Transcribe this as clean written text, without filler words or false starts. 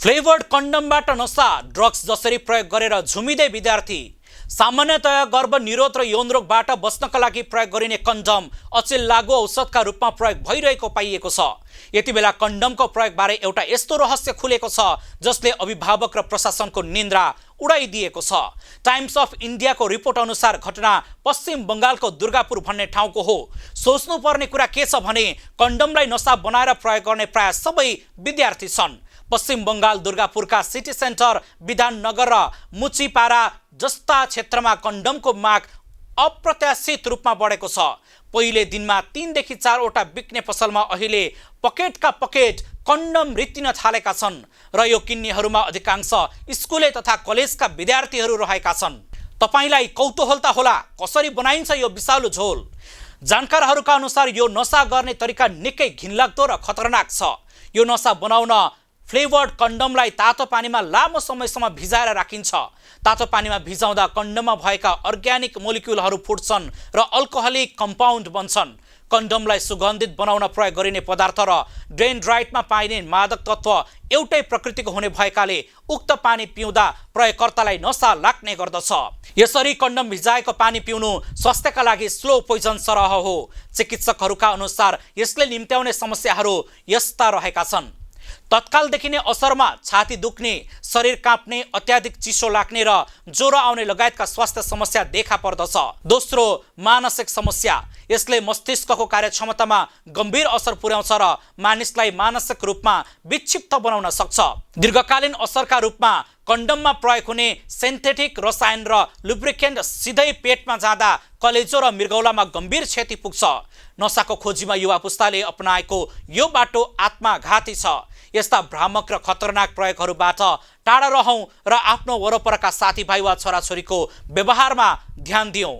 Flavoured कन्डमबाट नशा drugs जसरी प्रयोग गरेर झुमिँदै विद्यार्थी। सामान्यतया गर्भनिरोध र यौनरोगबाट बच्नका लागि प्रयोग गरिने कन्डम अचेल लागु औषधका रूपमा प्रयोग भइरहेको पाइएको छ। यति बेला कन्डमको प्रयोगबारे एउटा यस्तो रहस्य खुलेको छ जसले अभिभावक र प्रशासनको निन्द्रा उडाइदिएको छ। टाइम्स अफ इन्डियाको रिपोर्ट अनुसार घटना पश्चिम बङ्गालको दुर्गापुर भन्ने ठाउँको हो। सोच्नुपर्ने कुरा के छ भने कन्डमलाई नशा बनाएर प्रयोग गर्ने प्राय सबै विद्यार्थी छन्। पश्चिम बङ्गाल दुर्गापुरका सिटी सेन्टर, विधाननगर र मुचिपारा जस्ता क्षेत्रमा कन्डमको माग अप्रत्याशित रूपमा बढेको छ। पहिले दिनमा 3 देखि 4 वटा बिक्ने पसलमा अहिले पकेटका पकेट कन्डम रित्तिन थालेका छन् र यो किन्नेहरूमा अधिकांश स्कुले तथा कलेजका विद्यार्थीहरू रहेका छन्। तपाईलाई कौतूहलता होला कसरी बनाइन्छ यो विषालु झोल। जानकारहरूका अनुसार यो नशा गर्ने तरिका निकै घिनलाग्दो र खतरनाक छ। यो नशा बनाउन फ्लेवर्ड कन्डमलाई तातो पानीमा लामो समयसम्म भिजाएर राखिन्छ। तातो पानीमा भिजाउँदा कन्डममा भएका अर्ग्यानिक मोलिक्युलहरू फुट्छन् र अल्कोहलिक कम्पाउन्ड बन्छन्। कन्डमलाई सुगन्धित बनाउन प्रयोग गरिने पदार्थ र डेन्ड्राइटमा पाइने मादक तत्त्व एउटै प्रकृतिको हुने भएकाले उक्त पानी पिउँदा प्रयोगकर्तालाई नशा लाग्ने गर्दछ। यसरी कन्डम भिजाएको पानी पिउनु स्वास्थ्यका लागि स्लो पोइजन सरह हो। चिकित्सकहरूका अनुसार यसले निम्त्याउने समस्याहरू यस्ता रहेका छन्। तत्काल देखिने असरमा छाती दुख्ने, शरीर काँप्ने, अत्याधिक चिसो लाग्ने र ज्वरो आउने लगायतका स्वास्थ्य समस्या देखा पर्दछ। दोस्रो, मानसिक समस्या। यसले मस्तिष्कको कार्यक्षमतामा गम्भीर असर पुर्याउँछ र मानिसलाई मानसिक रूपमा विक्षिप्त बनाउन सक्छ। दीर्घकालीन असरका रूपमा कन्डममा प्रयोग हुने सिन्थेटिक रसायन र लुब्रिकेन्ट सिधै पेटमा जाँदा कलेजो र मृगौलामा गम्भीर क्षति पुग्छ। नशाको खोजीमा युवा पुस्ताले अपनाएको यो बाटो आत्मघाती छ। यस्ता भ्रामक र खतरनाक प्रयोगहरूबाट टाढा रहौं र आफ्नो वरपरका साथीभाइ वा छोराछोरीको व्यवहारमा ध्यान दियौं।